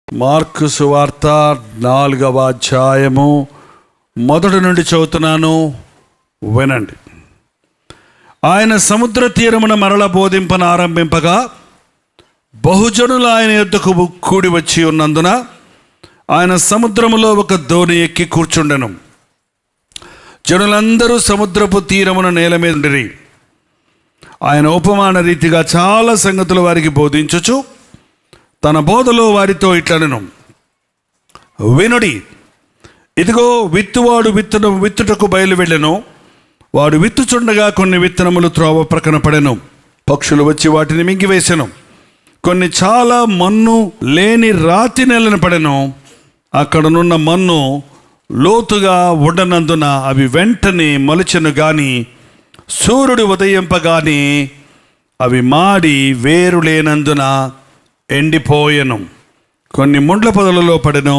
Mark సువార్త 4వ అధ్యాయము మొదటి నుండి చదువుతున్నాను, వినండి. ఆయన సముద్ర తీరమున మరల బోధింపనారంభింపగా బహుజనులు ఆయన యొద్దకు కూడి వచ్చి ఉన్నందున ఆయన సముద్రములో ఒక దోణి ఎక్కి కూర్చుండెను. జనులందరూ సముద్రపు తీరమున నేల మీద ఉండిరి. ఆయన ఉపమాన రీతిగా చాలా సంగతులు వారికి బోధించుచు తన బోధలో వారితో ఇట్లనెను, వినుడి. ఇదిగో విత్తువాడు విత్తుటకు బయలు వెళ్ళెను. వాడు విత్తుచుండగా కొన్ని విత్తనములు త్రోవ ప్రక్కన పడెను. పక్షులు వచ్చి వాటిని మింగివేసెను. కొన్ని చాలా మన్ను లేని రాతి నేలను పడెను. అక్కడనున్న మన్ను లోతుగా ఉండనందున అవి వెంటనే మొలచెను గాని సూర్యుడు ఉదయింపగానే అవి మాడి వేరు లేనందున ఎండిపోయెను. కొన్ని ముండ్ల పొదలలో పడెను.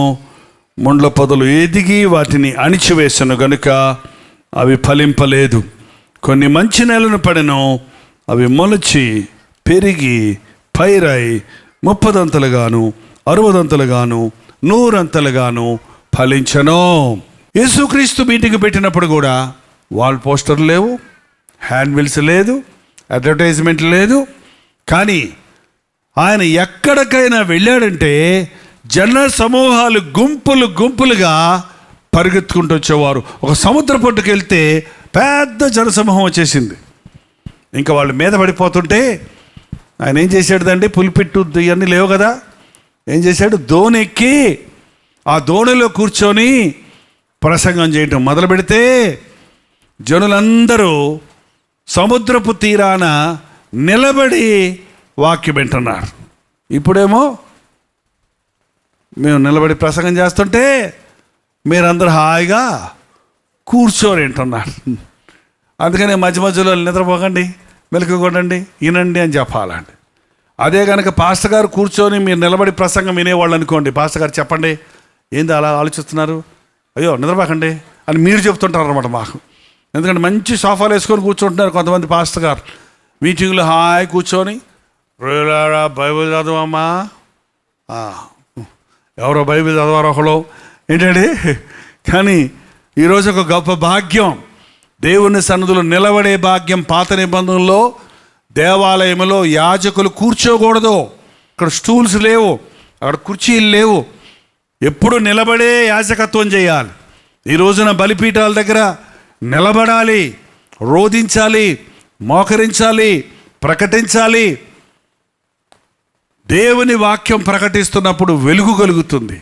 ముండ్ల పొదలు ఎదిగి వాటిని అణిచివేసెను గనుక అవి ఫలింపలేదు. కొన్ని మంచి నేలను పడెను. అవి మొలచి పెరిగి పైరై 30 60 100 ఫలించెను. యేసుక్రీస్తు మీటింగ్ పెట్టినప్పుడు కూడా వాల్ పోస్టర్ లేవు, హ్యాండ్ బిల్స్ లేదు, అడ్వర్టైజ్మెంట్ లేదు. కానీ ఆయన ఎక్కడికైనా వెళ్ళాడంటే జన సమూహాలు గుంపులుగా పరిగెత్తుకుంటూ వచ్చేవారు. ఒక సముద్ర పొట్టుకు వెళ్తే పెద్ద జనసమూహం వచ్చేసింది. ఇంకా వాళ్ళు మీద పడిపోతుంటే ఆయన ఏం చేశాడుదండి, పులిపిట్టు ఇవన్నీ లేవు కదా, ఏం చేశాడు, దోణి ఎక్కి ఆ దోణిలో కూర్చొని ప్రసంగం చేయటం మొదలు పెడితే జనులందరూ సముద్రపు తీరాన నిలబడి వాక్యం వింటున్నారు. ఇప్పుడేమో మేము నిలబడి ప్రసంగం చేస్తుంటే మీరందరూ హాయిగా కూర్చొని వింటున్నారు. అందుకనే మధ్యలో నిద్రపోకండి, మెలకువ కొట్టండి, వినండి అని చెప్పాలండి. అదే కనుక పాస్టర్ గారు కూర్చొని మీరు నిలబడి ప్రసంగం వినేవాళ్ళు అనుకోండి, పాస్టర్ గారు చెప్పండి, ఏంది అలా ఆలోచిస్తున్నారు, అయ్యో నిద్రపోకండి అని మీరు చెప్తుంటారు అనమాట మాకు. ఎందుకంటే మంచి సోఫాలు వేసుకొని కూర్చుంటున్నారు కొంతమంది పాస్టర్ గారు. మీటింగ్లో హాయి కూర్చొని బైబిల్ చదవమ్మా, ఎవరో బైబిల్ చదవారు ఒకళ్ళు ఏంటండి. కానీ ఈరోజు ఒక గొప్ప భాగ్యం, దేవుని సన్నిధిలో నిలబడే భాగ్యం. పాత నిబంధనలో దేవాలయంలో యాజకులు కూర్చోకూడదు, అక్కడ స్టూల్స్ లేవు, అక్కడ కుర్చీలు లేవు, ఎప్పుడు నిలబడే యాజకత్వం చేయాలి. ఈ రోజున బలిపీఠాల దగ్గర నిలబడాలి, రోధించాలి, మోకరించాలి, ప్రకటించాలి. దేవుని వాక్యం ప్రకటిస్తున్నప్పుడు వెలుగు కలుగుతుంది,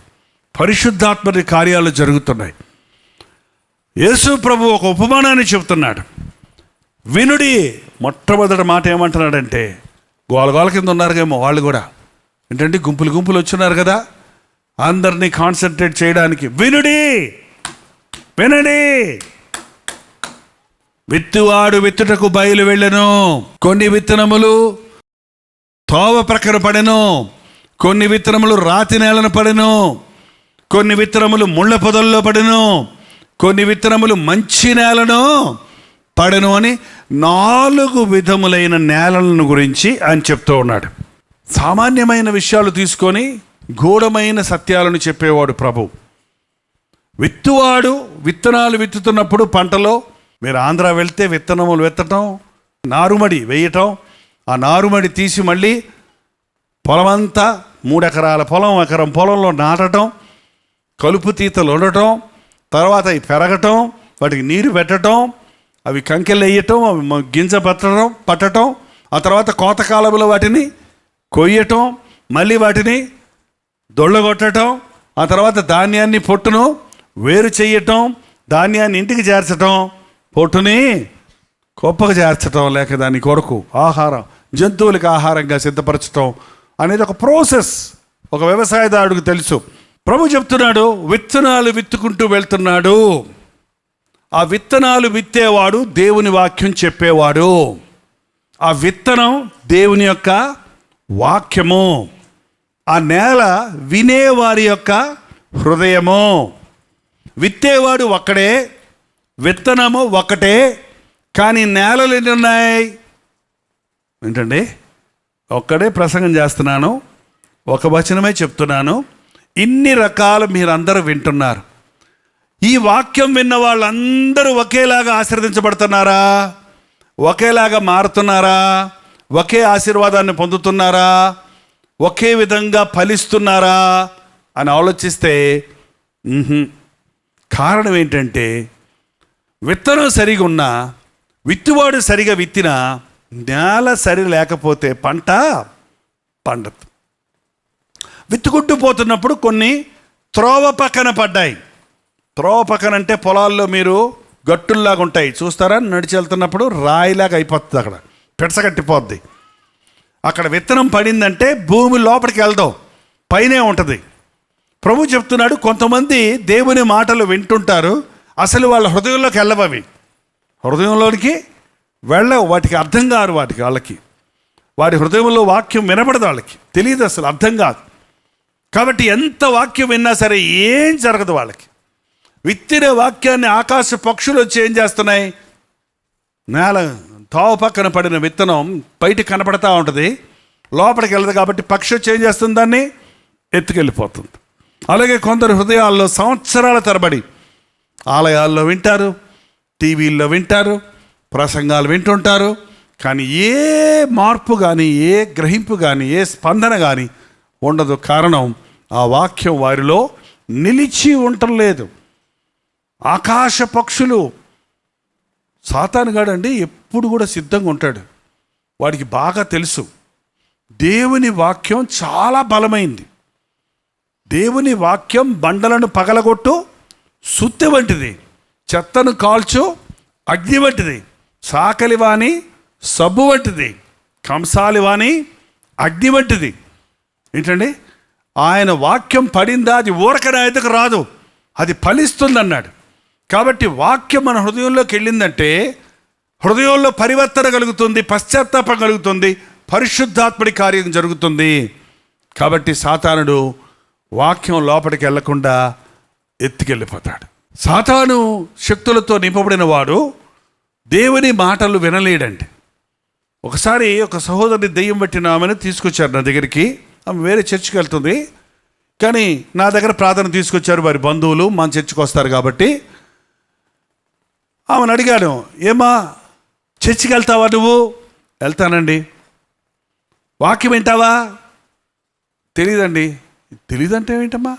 పరిశుద్ధాత్మని కార్యాలు జరుగుతున్నాయి. యేసు ప్రభు ఒక ఉపమానాన్ని చెప్తున్నాడు, వినుడి. మొట్టమొదటి మాట ఏమంటున్నాడంటే, గోల కింద ఉన్నారుగేమో వాళ్ళు కూడా, ఏంటంటే గుంపులు వచ్చున్నారు కదా, అందరినీ కాన్సన్ట్రేట్ చేయడానికి వినుడి, వినండి. విత్తువాడు విత్తుటకు బయలు వెళ్ళెను. కొన్ని విత్తనములు తోవ ప్రక్కన పడెను, కొన్ని విత్తనములు రాతి నేలను పడెను, కొన్ని విత్తనములు ముళ్ళ పొదల్లో పడెను, కొన్ని విత్తనములు మంచి నేలను పడెను అని 4 విధములైన నేలలను గురించి ఆయన చెప్తూ ఉన్నాడు. సామాన్యమైన విషయాలు తీసుకొని గూఢమైన సత్యాలను చెప్పేవాడు ప్రభు. విత్తువాడు విత్తనాలు విత్తుతున్నప్పుడు పంటలో మీరు ఆంధ్ర వెళ్తే విత్తనములు విత్తటం, నారుమడి వేయటం, ఆ నారుమడి తీసి మళ్ళీ పొలమంతా 3 ఎకరాల పొలం, ఎకరం పొలంలో నాటటం, కలుపు తీతలు ఉండటం, తర్వాత అవి పెరగటం, వాటికి నీరు పెట్టడం, అవి కంకెలు వేయటం, అవి గింజ పట్టడం, ఆ తర్వాత కోతకాలంలో వాటిని కొయ్యటం, మళ్ళీ వాటిని దొళ్ళగొట్టడం, ఆ తర్వాత ధాన్యాన్ని పొట్టును వేరు చేయటం, ధాన్యాన్ని ఇంటికి చేర్చటం, పొట్టుని గొప్పగా చేర్చటం, లేక దాని కొరకు ఆహారం, జంతువులకు ఆహారంగా సిద్ధపరచటం అనేది ఒక ప్రాసెస్, ఒక వ్యవసాయదారుడికి తెలుసు. ప్రభు చెప్తున్నాడు, విత్తనాలు విత్తుకుంటూ వెళ్తున్నాడు. ఆ విత్తనాలు విత్తేవాడు దేవుని వాక్యం చెప్పేవాడు. ఆ విత్తనం దేవుని యొక్క వాక్యము, ఆ నేల వినేవారి యొక్క హృదయము. విత్తేవాడు ఒక్కడే, విత్తనము ఒకటే, కానీ నేలలు ఎన్ని ఉన్నాయి ఏంటండి? ఒక్కడే ప్రసంగం చేస్తున్నాను, ఒక వచనమే చెప్తున్నాను. ఇన్ని రకాలు మీరందరూ వింటున్నారు. ఈ వాక్యం విన్న వాళ్ళందరూ ఒకేలాగా ఆశీర్వదించబడుతున్నారా? ఒకేలాగా మారుతున్నారా? ఒకే ఆశీర్వాదాన్ని పొందుతున్నారా? ఒకే విధంగా ఫలిస్తున్నారా అని ఆలోచిస్తే కారణం ఏంటంటే, విత్తనం సరిగా ఉన్నా, విత్తువాడు సరిగా విత్తినా, నేల సరి లేకపోతే పంట పండదు. విత్తుకుంటూ పోతున్నప్పుడు కొన్ని త్రోవ పక్కన పడ్డాయి. త్రోవ పక్కన అంటే పొలాల్లో మీరు గట్టుల్లాగా ఉంటాయి చూస్తారా, నడిచి వెళ్తున్నప్పుడు రాయిలాగా అయిపోతుంది, అక్కడ పెడసగట్టిపోద్ది. అక్కడ విత్తనం పడిందంటే భూమి లోపలికి వెళ్దాం, పైనే ఉంటుంది. ప్రభు చెప్తున్నాడు, కొంతమంది దేవుని మాటలు వింటుంటారు, అసలు వాళ్ళ హృదయంలోకి వెళ్ళవవి, హృదయంలోనికి వెళ్ళవు, వాటికి అర్థం కాదు, వాళ్ళకి వాడి హృదయంలో వాక్యం వినబడదు, వాళ్ళకి తెలియదు, అసలు అర్థం కాదు. కాబట్టి ఎంత వాక్యం విన్నా సరే ఏం జరగదు వాళ్ళకి. విత్తిన వాక్యాన్ని ఆకాశ పక్షులు వచ్చి ఏం చేస్తున్నాయి, నేల తావ పక్కన పడిన విత్తనం బయట కనపడతా ఉంటుంది, లోపలికి వెళ్ళదు. కాబట్టి పక్షి వచ్చి ఏం చేస్తుంది, దాన్ని ఎత్తుకెళ్ళిపోతుంది. అలాగే కొందరు హృదయాల్లో సంవత్సరాల తరబడి ఆలయాల్లో వింటారు, టీవీల్లో వింటారు, ప్రసంగాలు వింటుంటారు, కానీ ఏ మార్పు కానీ, ఏ గ్రహింపు కానీ, ఏ స్పందన కానీ ఉండదు. కారణం ఆ వాక్యం వారిలో నిలిచి ఉండటం లేదు. ఆకాశ పక్షులు, సాతానుగాడండి ఎప్పుడు కూడా సిద్ధంగా ఉంటాడు. వాడికి బాగా తెలుసు దేవుని వాక్యం చాలా బలమైంది. దేవుని వాక్యం బండలను పగలగొట్టు సుత్తి వంటిది, చెత్తను కాల్చు అగ్ని వంటిది, సాకలివాణి సబ్బు వంటిది, కంసాలివాణి అగ్ని వంటిది. ఏంటండి, ఆయన వాక్యం పడిందా అది ఊరకనే ఎదుకు రాదు, అది ఫలిస్తుంది అన్నాడు. కాబట్టి వాక్యం మన హృదయంలోకి వెళ్ళిందంటే హృదయంలో పరివర్తన కలుగుతుంది, పశ్చాత్తాపం కలుగుతుంది, పరిశుద్ధాత్ముడి కార్యం జరుగుతుంది. కాబట్టి సాతానుడు వాక్యం లోపలికి వెళ్లకుండా ఎత్తుకెళ్ళిపోతాడు. సాతాను శక్తులతో నింపబడిన వాడు దేవుని మాటలు వినలేడండి. ఒకసారి ఒక సహోదరుని దెయ్యం పట్టిన ఆమెను తీసుకొచ్చారు నా దగ్గరికి. ఆమె వేరే చర్చికి వెళ్తుంది, కానీ నా దగ్గర ప్రార్థన తీసుకొచ్చారు వారి బంధువులు, మన చర్చికి వస్తారు కాబట్టి. ఆమెను అడిగాను, ఏమా చర్చికి వెళ్తావా నువ్వు? వెళ్తానండి. వాక్యం వింటావా? తెలీదండి. తెలీదంటే ఏంటమ్మా?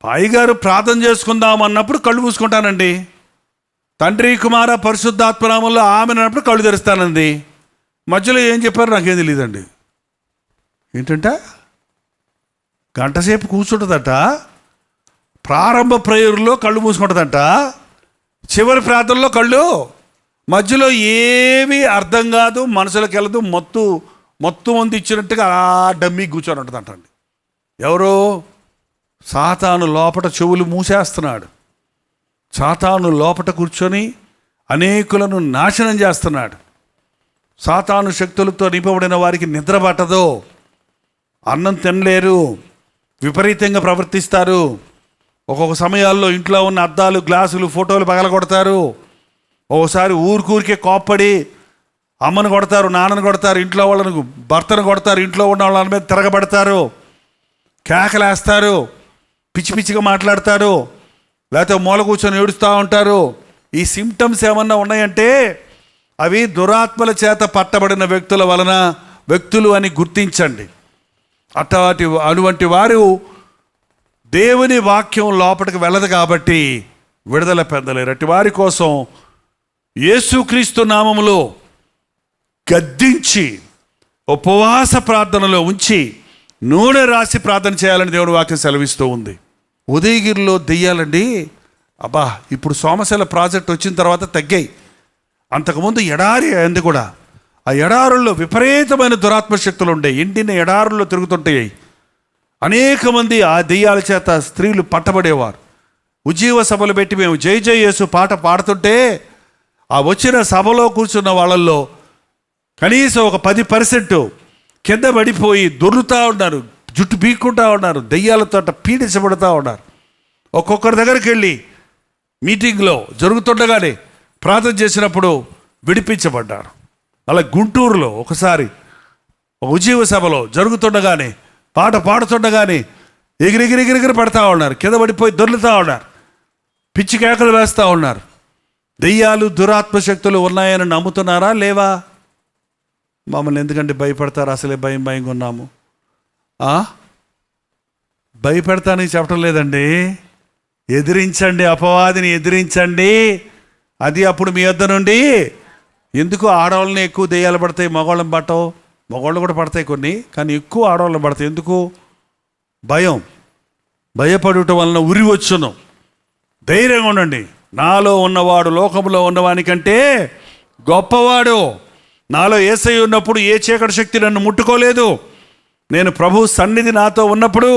పాయిగారు ప్రార్థన చేసుకుందాం అన్నప్పుడు కళ్ళు మూసుకుంటానండి. తండ్రి కుమార పరిశుద్ధాత్మనామంలో ఆమె అన్నప్పుడు కళ్ళు తెరుస్తానండి. మధ్యలో ఏం చెప్పారు నాకేం తెలియదండి. ఏంటంటే గంటసేపు కూర్చుంటుందట, ప్రారంభ ప్రేయర్లో కళ్ళు మూసుకుంటుందంట, చివరి ప్రార్థనలో కళ్ళు, మధ్యలో ఏమీ అర్థం కాదు, మనసులోకి వెళ్ళదు, మొత్తం మంది ఇచ్చినట్టుగా ఆ డమ్మీ కూర్చొని ఉంటుందంటండి. ఎవరో సాతాను లోపట చెవులు మూసేస్తున్నాడు. సాతాను లోపట కూర్చొని అనేకులను నాశనం చేస్తున్నాడు. సాతాను శక్తులతో నింపబడిన వారికి నిద్ర పట్టదు, అన్నం తినలేరు, విపరీతంగా ప్రవర్తిస్తారు. ఒక్కొక్క సమయాల్లో ఇంట్లో ఉన్న అద్దాలు, గ్లాసులు, ఫోటోలు పగలగొడతారు. ఒకసారి ఊరికే కోప్పడి అమ్మను కొడతారు, నాన్నను కొడతారు, ఇంట్లో వాళ్ళను, భర్తను కొడతారు, ఇంట్లో ఉన్న వాళ్ళ మీద తిరగబడతారు, కేకలేస్తారు, పిచ్చి పిచ్చిగా మాట్లాడతారు, లేకపోతే మూల కూర్చొని ఏడుస్తూ ఉంటారు. ఈ సిమ్టమ్స్ ఏమన్నా ఉన్నాయంటే అవి దురాత్మల చేత పట్టబడిన వ్యక్తులు అని గుర్తించండి. అటువంటి వారు దేవుని వాక్యం లోపలికి వెళ్ళదు కాబట్టి విడుదల పొందలేరు. అట్టి వారి కోసం యేసుక్రీస్తు నామములో గద్దించి ఉపవాస ప్రార్థనలో ఉంచి నూనె రాసి ప్రార్థన చేయాలని దేవుని వాక్యం సెలవిస్తూ ఉంది. ఉదయగిరిలో దెయ్యాలండి, అబ్బా ఇప్పుడు సోమశల ప్రాజెక్ట్ వచ్చిన తర్వాత తగ్గాయి. అంతకుముందు ఎడారి అయింది కూడా. ఆ ఎడారుల్లో విపరీతమైన దురాత్మ శక్తులు ఉండే, ఎండిన ఎడారుల్లో తిరుగుతుంటాయి. అనేక మంది ఆ దెయ్యాల చేత స్త్రీలు పట్టబడేవారు. ఉజ్జీవ సభలు పెట్టి మేము జై జై యేసు పాట పాడుతుంటే ఆ వచ్చిన సభలో కూర్చున్న వాళ్ళల్లో కనీసం ఒక 10% కింద పడిపోయి దొర్లుతూ ఉన్నారు, జుట్టు పీక్కుంటూ ఉన్నారు, దెయ్యాలతో పీడించబడుతూ ఉన్నారు. ఒక్కొక్కరి దగ్గరికి వెళ్ళి మీటింగ్లో జరుగుతుండగానే ప్రార్థన చేసినప్పుడు విడిపించబడ్డారు. అలా గుంటూరులో ఒకసారి ఉజ్జీవ సభలో జరుగుతుండగానే పాట పాడుతుండగానే ఎగిరెగిరెగిరెగిరి పడతా ఉన్నారు, కింద పడిపోయి దొర్లుతూ ఉన్నారు, పిచ్చి కేకలు వేస్తూ ఉన్నారు. దెయ్యాలు దురాత్మశక్తులు ఉన్నాయని నమ్ముతున్నారా లేవా? మమ్మల్ని ఎందుకంటే భయపడతారు, అసలే భయంగా ఉన్నాము. భయపెడతానని చెప్పడం లేదండి, ఎదిరించండి, అపవాదిని ఎదిరించండి. అది అప్పుడు మీ వద్ద నుండి. ఎందుకు ఆడవాళ్ళని ఎక్కువ దెయ్యాలు పడతాయి, మగవాళ్ళని పట్టవు? మగవాళ్ళు కూడా పడతాయి కొన్ని, కానీ ఎక్కువ ఆడవాళ్ళని పడతాయి. ఎందుకు? భయపడుట వలన ఉరి వచ్చును. ధైర్యంగా ఉండండి. నాలో ఉన్నవాడు లోకంలో ఉన్నవానికంటే గొప్పవాడు. నాలో యేసయ్య ఉన్నప్పుడు ఏ చీకటి శక్తి నన్ను ముట్టుకోలేదు. నేను ప్రభు సన్నిధి నాతో ఉన్నప్పుడు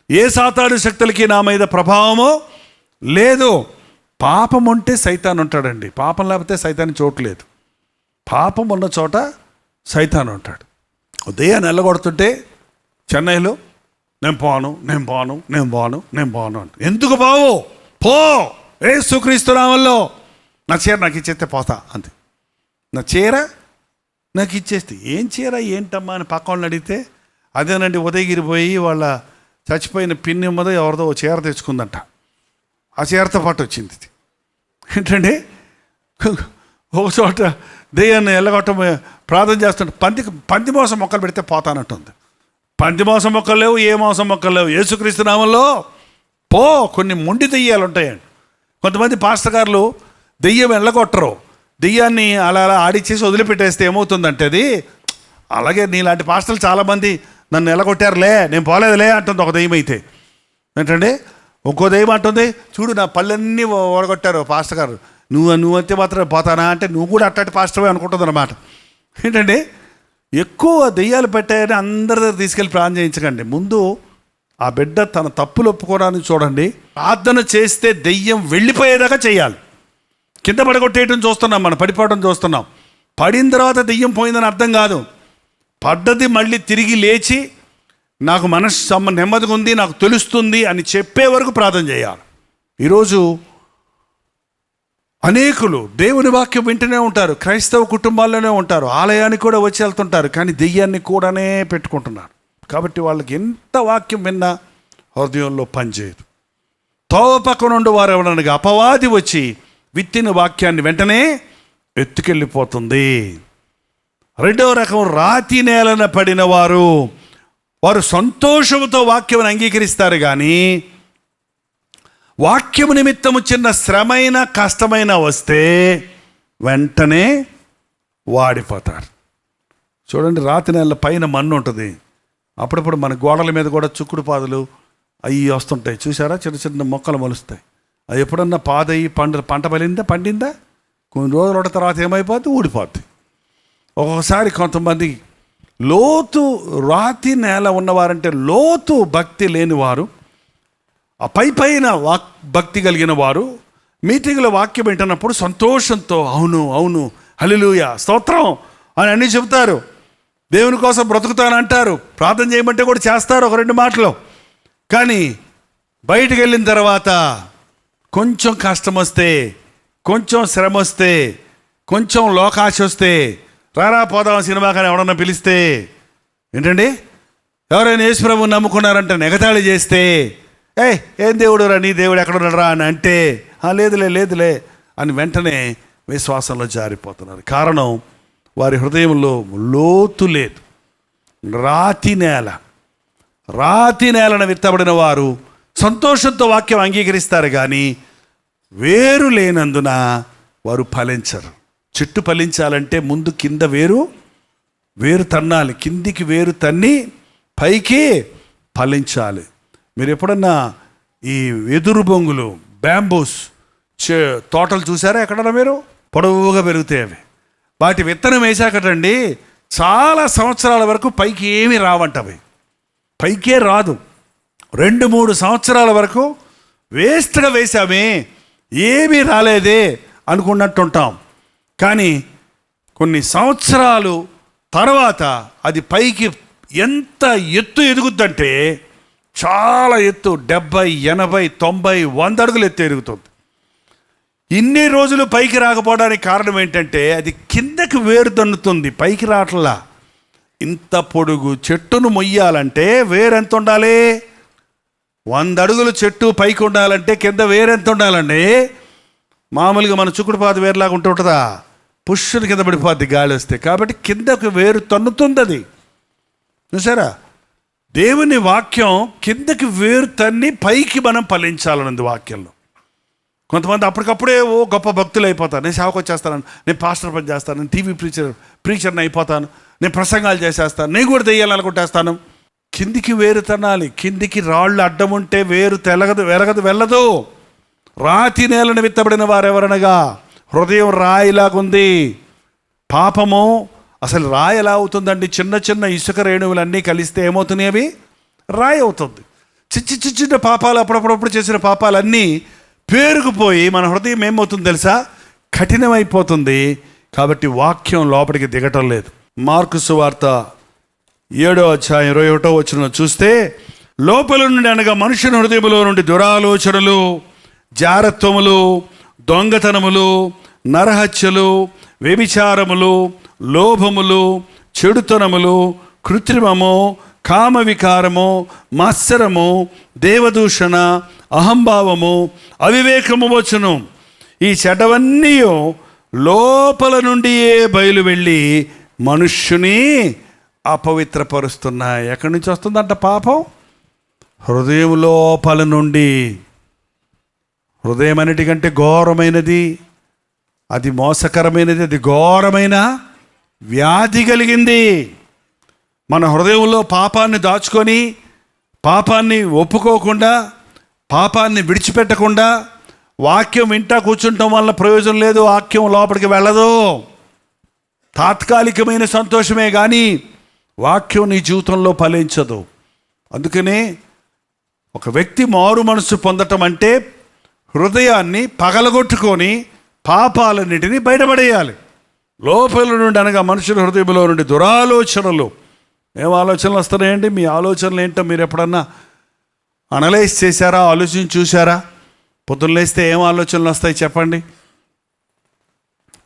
ఏ సాతాను శక్తులకి నా మీద ప్రభావము లేదు. పాపం ఉంటే సైతాన్ ఉంటాడండి, పాపం లేకపోతే సైతాన్ని చోట్లేదు. పాపం ఉన్న చోట సైతాన్ ఉంటాడు. ఉదయాన్ని వెళ్ళగొడుతుంటే చెన్నైలో నేను పోను అంట. ఎందుకు బావు? పో, యేసుక్రీస్తు నామములో. నా చీర నాకు ఇచ్చేస్తే పోతా అంతే. నా చీర నాకు ఇచ్చేస్తే, ఏం చీర ఏంటమ్మా అని పక్క వాళ్ళని అడిగితే, అదేనండి ఉదయగిరి పోయి వాళ్ళ చచ్చిపోయిన పిన్ని మీద ఎవరిదో చీర తెచ్చుకుందంట, ఆ చీరతో పాటు వచ్చింది. ఏంటండి, ఒక చోట దెయ్యాన్ని ఎల్లగొట్ట ప్రార్థన చేస్తుంటే పంది మాంసం మొక్కలు పెడితే పోతానంటుంది. పంది మాంసం మొక్కలు లేవు, ఏ మాంసం మొక్కలు లేవు. యేసుక్రీస్తు నామములో పో. కొన్ని మొండి దెయ్యాలు ఉంటాయండి. కొంతమంది పాస్టర్ గారులు దెయ్యం వెళ్ళగొట్టరు, దెయ్యాన్ని అలా ఆడిచ్చేసి వదిలిపెట్టేస్తే ఏమవుతుందంటే అది అలాగే. నీలాంటి పాస్టర్లు చాలామంది నన్ను ఎల్లగొట్టారులే, నేను పోలేదులే అంటుంది ఒక దెయ్యం. అయితే ఏంటంటే ఇంకో దెయ్యం అంటుంది, చూడు నా పళ్ళన్నీ ఓడగొట్టారు పాస్టర్ గారు, నువ్వంతే మాత్రం పోతానా అంటే నువ్వు కూడా అట్లాంటి పాస్టర్వే అనుకుంటుంది అన్నమాట. ఏంటంటే ఎక్కువ దెయ్యాలు పెట్టాయని అందరి దగ్గర తీసుకెళ్ళి ప్రార్థన చేయించకండి. ముందు ఆ బిడ్డ తన తప్పులు ఒప్పుకోవడానికి చూడండి. ప్రార్థన చేస్తే దెయ్యం వెళ్ళిపోయేదాకా చేయాలి. కింద పడగొట్టేయటం చూస్తున్నాం, మనం పడిపోవడం చూస్తున్నాం. పడిన తర్వాత దెయ్యం పోయిందని అర్థం కాదు. పడ్డది మళ్ళీ తిరిగి లేచి నాకు మనసు నెమ్మదిగా ఉంది, నాకు తెలుస్తుంది అని చెప్పే వరకు ప్రార్థన చేయాలి. ఈరోజు అనేకులు దేవుని వాక్యం వింటూనే ఉంటారు, క్రైస్తవ కుటుంబాల్లోనే ఉంటారు, ఆలయానికి కూడా వచ్చి వెళ్తుంటారు, కానీ దెయ్యాన్ని కూడానే పెట్టుకుంటున్నారు. కాబట్టి వాళ్ళకి ఎంత వాక్యం విన్నా హృదయంలో పనిచేయదు. తోవ పక్క నుండి వారు ఎవరనగా అపవాది వచ్చి విత్తిన వాక్యాన్ని వెంటనే ఎత్తుకెళ్ళిపోతుంది. రెండవ రకం రాతి నేలన పడిన వారు సంతోషంతో వాక్యం అంగీకరిస్తారు, కానీ వాక్యము నిమిత్తము చిన్న శ్రమైన కష్టమైన వస్తే వెంటనే వాడిపోతారు. చూడండి, రాతి నేల పైన మన్ను ఉంటుంది, అప్పుడప్పుడు మన గోడల మీద కూడా చుక్కుడు పాదులు అవి వస్తుంటాయి చూసారా, చిన్న చిన్న మొక్కలు మొలుస్తాయి. అది ఎప్పుడన్నా పాదయ్యి పంట పండిందా కొన్ని రోజుల తర్వాత ఏమైపోద్ది, ఊడిపోద్ది. ఒక్కొక్కసారి కొంతమంది లోతు రాతి నేల ఉన్నవారంటే లోతు భక్తి లేనివారు, ఆ పైన భక్తి కలిగిన వారు మీటింగ్లో వాక్యం వింటున్నప్పుడు సంతోషంతో అవును హల్లెలూయా స్తోత్రం అని అన్నీ చెబుతారు, దేవుని కోసం బ్రతుకుతానంటారు, ప్రార్థన చేయమంటే కూడా చేస్తారు ఒక రెండు మాటలు. కానీ బయటికి వెళ్ళిన తర్వాత కొంచెం కష్టం వస్తే, కొంచెం శ్రమ వస్తే, కొంచెం లోకాశ వస్తే, రారా పోదాం సినిమా కానీ ఎవడన్నా పిలిస్తే, ఏంటండి ఎవరైనా యేసుప్రభువుని నమ్ముకున్నారంటే ఎగతాళి చేస్తే, ఏం దేవుడు రా, నీ దేవుడు ఎక్కడున్నాడు రా అని అంటే, లేదులే అని వెంటనే విశ్వాసంలో జారిపోతున్నారు. కారణం వారి హృదయంలో లోతు లేదు. రాతి నేలను విత్తబడిన వారు సంతోషంతో వాక్యం అంగీకరిస్తారు, కానీ వేరు లేనందున వారు ఫలించరు. చెట్టు ఫలించాలంటే ముందు కింద వేరు తన్నాలి, కిందికి వేరు తన్ని పైకి ఫలించాలి. మీరు ఎప్పుడన్నా ఈ వెదురు బొంగులు బ్యాంబూస్ తోటలు చూసారా ఎక్కడన్నా? మీరు పొడవుగా పెరుగుతాయి అవి. వాటి విత్తనం వేసాకటండి చాలా సంవత్సరాల వరకు పైకి ఏమీ రావంటవి, పైకే రాదు. 2-3 సంవత్సరాల వరకు వేస్ట్గా వేసామే, ఏమీ రాలేదే అనుకున్నట్టుంటాం. కానీ కొన్ని సంవత్సరాలు తర్వాత అది పైకి ఎంత ఎత్తు ఎదుగుద్దంటే చాలా ఎత్తు, 70, 80, 90, 100 అడుగులు ఎత్తు ఎదుగుతుంది. ఇన్ని రోజులు పైకి రాకపోవడానికి కారణం ఏంటంటే అది కిందకి వేరు తన్నుతుంది, పైకి రావట్లా. ఇంత పొడుగు చెట్టును మొయ్యాలంటే వేరు ఎంత ఉండాలి? 100 అడుగులు చెట్టు పైకి ఉండాలంటే కింద వేరెంత ఉండాలండి? మామూలుగా మన చుక్కుడుపాత వేరులాగా ఉంటుందా? పుష్ని కింద పడిపోద్ది గాలి వస్తే. కాబట్టి కిందకు వేరు తన్నుతుంది అది. చూసారా? దేవుని వాక్యం కిందకి వేరు తన్ని పైకి మనం ఫలించాలన్నది వాక్యంలో. కొంతమంది అప్పటికప్పుడే గొప్ప భక్తులు అయిపోతారు. నేను సేవకు వచ్చేస్తాను, నేను పాస్టర్ పని చేస్తాను, నేను టీవీ ప్రీచర్ని అయిపోతాను, నేను ప్రసంగాలు చేసేస్తాను, నేను కూడా దెయ్యాలనుకుంటేస్తాను. కిందికి వేరు తన్నాలి. కిందికి రాళ్ళు అడ్డం ఉంటే వేరు వెరగదు వెళ్ళదు. రాతి నేలను విత్తబడిన వారెవరనగా హృదయం రాయిలాగుంది. పాపము అసలు రాయి ఎలా అవుతుందండి? చిన్న చిన్న ఇసుక రేణువులన్నీ కలిస్తే ఏమవుతున్నాయి? అవి రాయి అవుతుంది. చిన్న పాపాలు అప్పుడప్పుడు చేసిన పాపాలన్నీ పేరుకుపోయి మన హృదయం ఏమవుతుంది తెలుసా? కఠినమైపోతుంది. కాబట్టి వాక్యం లోపలికి దిగటం లేదు. మార్కు సువార్త 7వ అధ్యాయం 21వ వచనం చూస్తే, లోపల నుండి అనగా మనుషుని హృదయంలో నుండి దురాలోచనలు, జారత్వములు, దొంగతనములు, నరహత్యలు, వ్యభిచారములు, లోభములు, చెడుతనములు, కృత్రిమము, కామ వికారము, మత్సరము, దేవదూషణ, అహంభావము, అవివేకము వచ్చును. ఈ చెడ్డవన్నీ లోపల నుండియే బయలు వెళ్ళి మనుష్యుని అపవిత్రపరుస్తున్నాయి. ఎక్కడి నుంచి వస్తుందంట పాపం? హృదయం లోపల నుండి. హృదయం అన్నిటికంటే ఘోరమైనది, అది మోసకరమైనది, అది ఘోరమైన వ్యాధి కలిగింది. మన హృదయంలో పాపాన్ని దాచుకొని, పాపాన్ని ఒప్పుకోకుండా, పాపాన్ని విడిచిపెట్టకుండా వాక్యం వింటా కూర్చుంటాం వల్ల ప్రయోజనం లేదు. వాక్యం లోపలికి వెళ్ళదు. తాత్కాలికమైన సంతోషమే కానీ వాక్యం నీ జీవితంలో ఫలించదు. అందుకనే ఒక వ్యక్తి మారు మనసు పొందటం అంటే హృదయాన్ని పగలగొట్టుకొని పాపాలన్నిటినీ బయటపడేయాలి. లోపల నుండి అనగా మనుషుల హృదయంలో నుండి దురాలోచనలు. ఏం ఆలోచనలు వస్తున్నాయండి? మీ ఆలోచనలు ఏంటో మీరు ఎప్పుడన్నా అనలైజ్ చేశారా? ఆలోచించి చూసారా? పొద్దున్న లేస్తే ఏం ఆలోచనలు వస్తాయి చెప్పండి?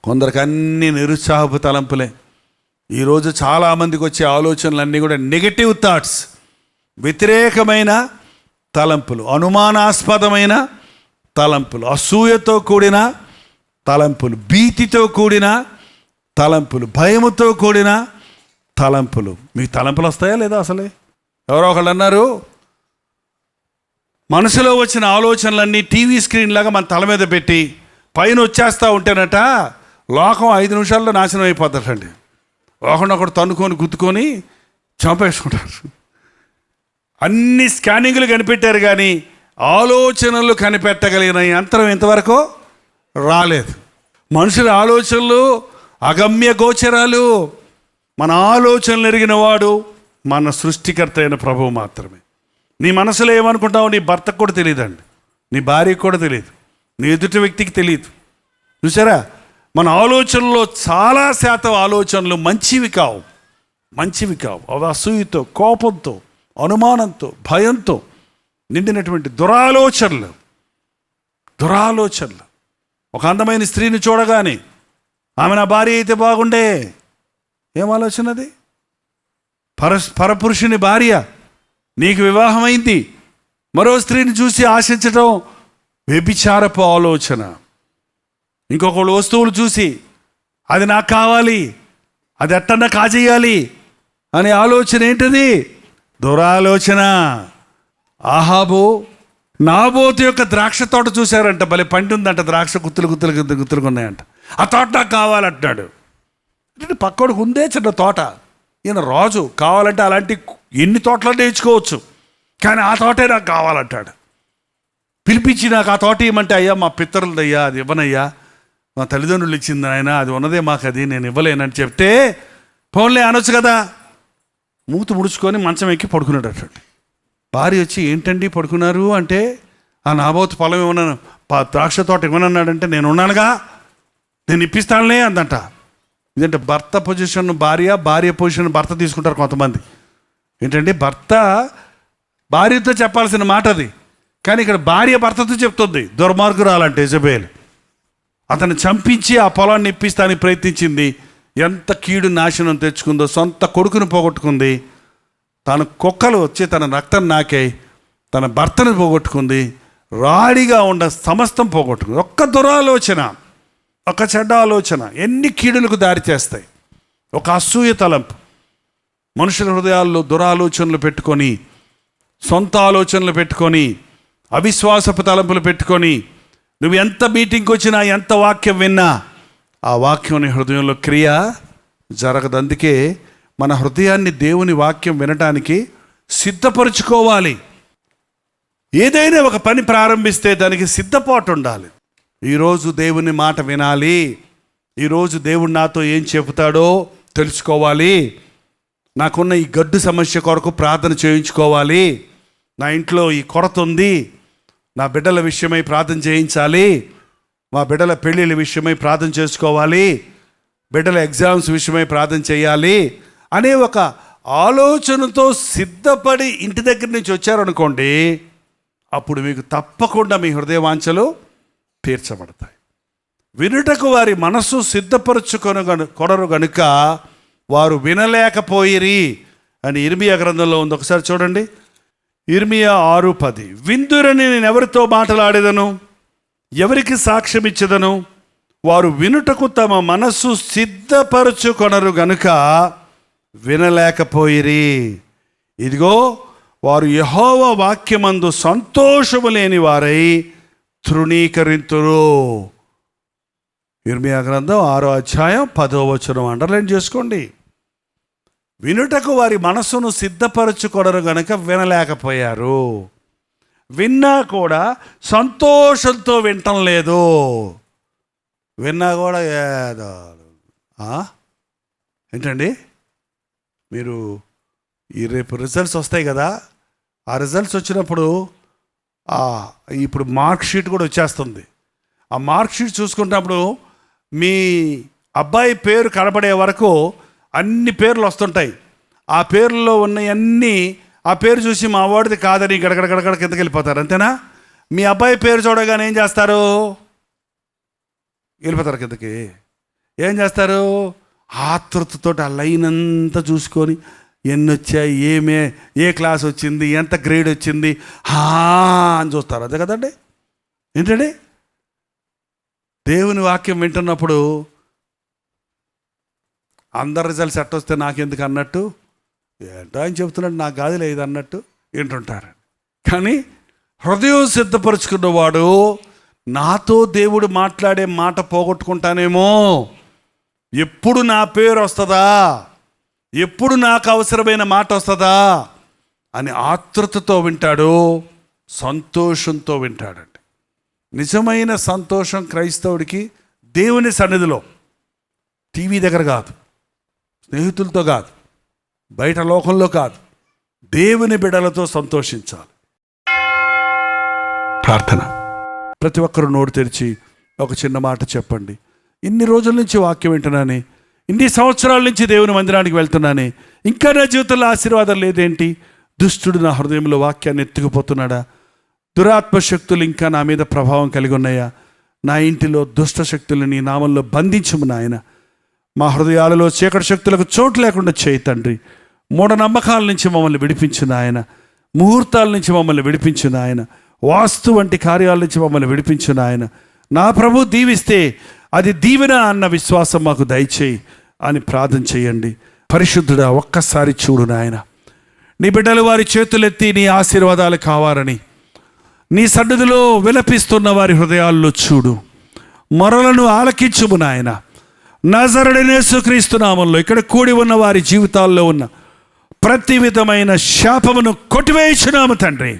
కొందరికి అన్ని నిరుత్సాహపు తలంపులే. ఈరోజు చాలామందికి వచ్చే ఆలోచనలన్నీ కూడా నెగటివ్ థాట్స్, వ్యతిరేకమైన తలంపులు, అనుమానాస్పదమైన తలంపులు, అసూయతో కూడిన తలంపులు, భీతితో కూడిన తలంపులు, భయముతో కూడిన తలంపులు. మీకు తలంపులు వస్తాయా లేదా? అసలే ఎవరో ఒకళ్ళు అన్నారు, మనసులో వచ్చిన ఆలోచనలన్నీ టీవీ స్క్రీన్ లాగా మన తల మీద పెట్టి పైన వచ్చేస్తూ ఉంటేనట లోకం 5 నిమిషాల్లో నాశనం అయిపోతారండి. ఒకనొకడు తన్నుకొని గుద్దుకొని చంపేసుకుంటారు. అన్ని స్కానింగ్లు కనిపెట్టారు కానీ ఆలోచనలు కనిపెట్టగలిగిన యంత్రం ఇంతవరకు రాలేదు. మనుషుల ఆలోచనలు అగమ్య గోచరాలు. మన ఆలోచనలు ఎరిగిన వాడు మన సృష్టికర్త అయిన ప్రభువు మాత్రమే. నీ మనసులో ఏమనుకుంటావు నీ భర్తకు కూడా తెలియదండి, నీ భార్యకు కూడా తెలియదు, నీ ఎదుటి వ్యక్తికి తెలియదు. చూసారా? మన ఆలోచనలో చాలా శాతం ఆలోచనలు మంచివి కావు. అవి అసూయతో, కోపంతో, అనుమానంతో, భయంతో నిండినటువంటి దురాలోచనలు. ఒక అందమైన స్త్రీని చూడగానే ఆమె నా భార్య అయితే బాగుండే. ఏం ఆలోచన అది? పరపురుషుని భార్య, నీకు వివాహమైంది, మరో స్త్రీని చూసి ఆశించటం వ్యభిచారపు ఆలోచన. ఇంకొకళ్ళు వస్తువులు చూసి అది నాకు కావాలి, అది ఎట్టన్నా కాజేయాలి అనే ఆలోచన ఏంటిది? దురాలోచన. ఆహాబు నాబోతు యొక్క ద్రాక్ష తోట చూశారంట, భలే పండి ఉందంట, ద్రాక్ష గుత్తులుగా ఉన్నాయంట. ఆ తోట నాకు కావాలంటున్నాడు. అంటే పక్కోడికి ఉందే చిన్న తోట, ఈయన రాజు, కావాలంటే అలాంటి ఎన్ని తోటలు నేర్చుకోవచ్చు, కానీ ఆ తోటే నాకు కావాలంటాడు. పిలిపించి నాకు ఆ తోట ఇవ్వమంటే, అయ్యా మా పితరులదయ్యా, అది ఇవ్వనయ్యా, మా తల్లిదండ్రులు ఇచ్చింది ఆయన, అది ఉన్నదే మాకు, అది నేను ఇవ్వలేనని చెప్తే ఫోన్లే అనొచ్చు కదా. మూతు ముడుచుకొని మంచం ఎక్కి పడుకున్నాడు అట్టండి. భార్య వచ్చి ఏంటండి పడుకున్నారు అంటే, ఆ నాబోతు పొలం ఇవ్వనను, ద్రాక్ష తోట ఇవ్వనన్నాడంటే నేను ఉన్నానుగా, నేను ఇప్పిస్తానులే అందంట. ఇదంటే భర్త పొజిషన్ భార్య, భార్య పొజిషన్ భర్త తీసుకుంటారు కొంతమంది. ఏంటంటే భర్త భార్యతో చెప్పాల్సిన మాట అది, కానీ ఇక్కడ భార్య భర్తతో చెప్తుంది. దుర్మార్గురాలంటే యెజబెల్ అతన్ని చంపించి ఆ పొలాన్ని ఇప్పిస్తానికి ప్రయత్నించింది. ఎంత కీడు నాశనం తెచ్చుకుందో, సొంత కొడుకును పోగొట్టుకుంది. తన కుక్కలు వచ్చి తన రక్తం నాకాయి, తన భర్తను పోగొట్టుకుంది, రాడిగా ఉన్న సమస్తం పోగొట్టుకుంది. ఒక్క దురాలోచన, ఒక చెడ్డ ఆలోచన ఎన్ని కీడులకు దారి చేస్తాయి. ఒక అసూయ తలంపు, మనుషుల హృదయాల్లో దురాలోచనలు పెట్టుకొని, సొంత ఆలోచనలు పెట్టుకొని, అవిశ్వాసపు తలంపులు పెట్టుకొని, నువ్వు ఎంత మీటింగ్కి వచ్చినా, ఎంత వాక్యం విన్నా, ఆ వాక్యం నీ హృదయంలో క్రియ జరగదు. అందుకే మన హృదయాన్ని దేవుని వాక్యం వినటానికి సిద్ధపరచుకోవాలి. ఏదైనా ఒక పని ప్రారంభిస్తే దానికి సిద్ధపాటు ఉండాలి. ఈరోజు దేవుని మాట వినాలి, ఈరోజు దేవుడు నాతో ఏం చెబుతాడో తెలుసుకోవాలి, నాకున్న ఈ గడ్డు సమస్య కొరకు ప్రార్థన చేయించుకోవాలి, నా ఇంట్లో ఈ కొరత ఉంది, నా బిడ్డల విషయమై ప్రార్థన చేయించాలి, మా బిడ్డల పెళ్ళిళ్ళ విషయమై ప్రార్థన చేసుకోవాలి, బిడ్డల ఎగ్జామ్స్ విషయమై ప్రార్థన చేయాలి అనే ఒక ఆలోచనతో సిద్ధపడి ఇంటి దగ్గర నుంచి వచ్చారనుకోండి, అప్పుడు మీకు తప్పకుండా మీ హృదయ వాంఛలు తీర్చబడతాయి. వినుటకు వారి మనస్సు కొనరు గనుక వారు వినలేకపోయిరి అని ఇర్మియా గ్రంథంలో ఉంది. ఒకసారి చూడండి, ఇర్మియా 6:10. విందురని నేను ఎవరితో మాట్లాడేదను, ఎవరికి సాక్ష్యం ఇచ్చేదను, వారు వినుటకు తమ మనస్సు సిద్ధపరచుకొనరు గనుక వినలేకపోయిరి. ఇదిగో వారు యెహోవా వాక్యమందు సంతోషము లేని వారై తృణీకరింతురు. ఇర్మియా గ్రంథం 6వ అధ్యాయం 10వ వచనం అండర్లైన్ చేసుకోండి. వినుటకు వారి మనసును సిద్ధపరచుకొనరు గనుక వినలేకపోయారు. విన్నా కూడా సంతోషంతో వినటం లేదు. విన్నా కూడా ఏదో ఏంటండి, మీరు ఈ రేపు రిజల్ట్స్ వస్తాయి కదా, ఆ రిజల్ట్స్ వచ్చినప్పుడు ఇప్పుడు మార్క్ షీట్ కూడా వచ్చేస్తుంది. ఆ మార్క్ షీట్ చూసుకున్నప్పుడు మీ అబ్బాయి పేరు కనబడే వరకు అన్ని పేర్లు వస్తుంటాయి. ఆ పేర్లలో ఉన్నవన్నీ, ఆ పేరు చూసి మా వాడిది కాదని గడగడ కిందకి వెళ్ళిపోతారు, అంతేనా? మీ అబ్బాయి పేరు చూడగానే ఏం చేస్తారు? వెళ్ళిపోతారు కిందకి. ఏం చేస్తారు? ఆతృతతో ఆ లైన్ అంతా చూసుకొని ఎన్ని వచ్చాయి, ఏ క్లాస్ వచ్చింది, ఎంత గ్రేడ్ వచ్చింది అని చూస్తారు. అదే కదండి. ఏంటండి, దేవుని వాక్యం వింటున్నప్పుడు అందరి రిజల్ట్స్ ఎట్టొస్తే నాకెందుకు అన్నట్టు, ఏంటో ఆయన చెప్తున్నాడు నాకు కాదు లేదు అన్నట్టు వింటుంటారు. కానీ హృదయం సిద్ధపరుచుకున్నవాడు, నాతో దేవుడు మాట్లాడే మాట పోగొట్టుకుంటానేమో, ఎప్పుడు నా పేరు వస్తుందా, ఎప్పుడు నాకు అవసరమైన మాట వస్తుందా అని ఆతృతతో వింటాడు, సంతోషంతో వింటాడండి. నిజమైన సంతోషం క్రైస్తవుడికి దేవుని సన్నిధిలో, టీవీ దగ్గర కాదు, స్నేహితులతో కాదు, బయట లోకంలో కాదు, దేవుని బిడ్డలతో సంతోషించాలి. ప్రార్థన. ప్రతి ఒక్కరు నోరు తెరిచి ఒక చిన్న మాట చెప్పండి. ఇన్ని రోజుల నుంచి వాక్యం వింటున్నానే, ఇన్ని సంవత్సరాల నుంచి దేవుని మందిరానికి వెళ్తున్నానే, ఇంకా నా జీవితంలో ఆశీర్వాదం లేదేంటి? దుష్టుడు నా హృదయంలో వాక్యాన్ని ఎత్తుకుపోతున్నాడా? దురాత్మ శక్తులు ఇంకా నా మీద ప్రభావం కలిగి ఉన్నాయా? నా ఇంటిలో దుష్ట శక్తులు నీ నామంలో బంధించుము నాయన. మా హృదయాలలో చీకటి శక్తులకు చోటు లేకుండా చేయి తండ్రి. మూఢనమ్మకాల నుంచి మమ్మల్ని విడిపించు నాయన. ముహూర్తాల నుంచి మమ్మల్ని విడిపించు నాయన. వాస్తు వంటి కార్యాల నుంచి మమ్మల్ని విడిపించు నాయన. నా ప్రభు దీవిస్తే అది దీవెన అన్న విశ్వాసం మాకు దయచేయి అని ప్రార్థన చేయండి. పరిశుద్ధుడా, ఒక్కసారి చూడు నాయన. నీ బిడ్డలు వారి చేతులెత్తి నీ ఆశీర్వాదాలు కావాలని నీ సన్నిధిలో విలపిస్తున్న వారి హృదయాల్లో చూడు. మొరలను ఆలకించుము నాయన. నజరుడైన యేసుక్రీస్తు నామములో ఇక్కడ కూడి ఉన్న వారి జీవితాల్లో ఉన్న ప్రతి విధమైన శాపమును కొట్టివేయుచున్నాము తండ్రి.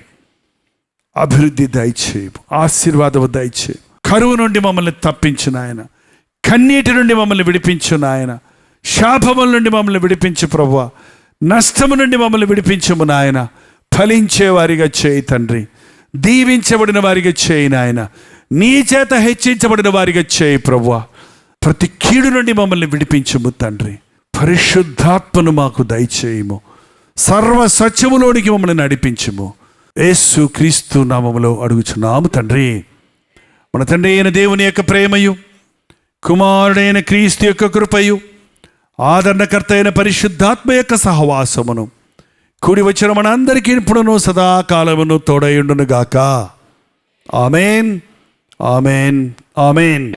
అభివృద్ధి దయచేయము, ఆశీర్వాదము దయచేయము. కరువు నుండి మమ్మల్ని తప్పించు నాయన. కన్నీటి నుండి మమ్మల్ని విడిపించు నాయన. శాపముల నుండి మమ్మల్ని విడిపించు ప్రభువా. నష్టము నుండి మమ్మల్ని విడిపించము నాయన. ఫలించే వారిగా చేయి తండ్రి. దీవించబడిన వారిగా చేయి నాయన. నీ చేత హెచ్చించబడిన వారిగా చేయి ప్రభువా. ప్రతి కీడు నుండి మమ్మల్ని విడిపించుము తండ్రి. పరిశుద్ధాత్మను మాకు దయచేయము. సర్వ సత్యములోనికి మమ్మల్ని నడిపించుము. యేసు క్రీస్తు నామములో అడుగుచున్నాము తండ్రి. మన తండ్రి అయిన దేవుని యొక్క ప్రేమయు, కుమారుడైన క్రీస్తు యొక్క కృపయు, ఆదరణకర్త అయిన పరిశుద్ధాత్మ యొక్క సహవాసమును కూడి వచ్చిన మనందరికీ ఇప్పుడును సదాకాలమును తోడయుండును గాక. ఆమేన్, ఆమేన్, ఆమేన్.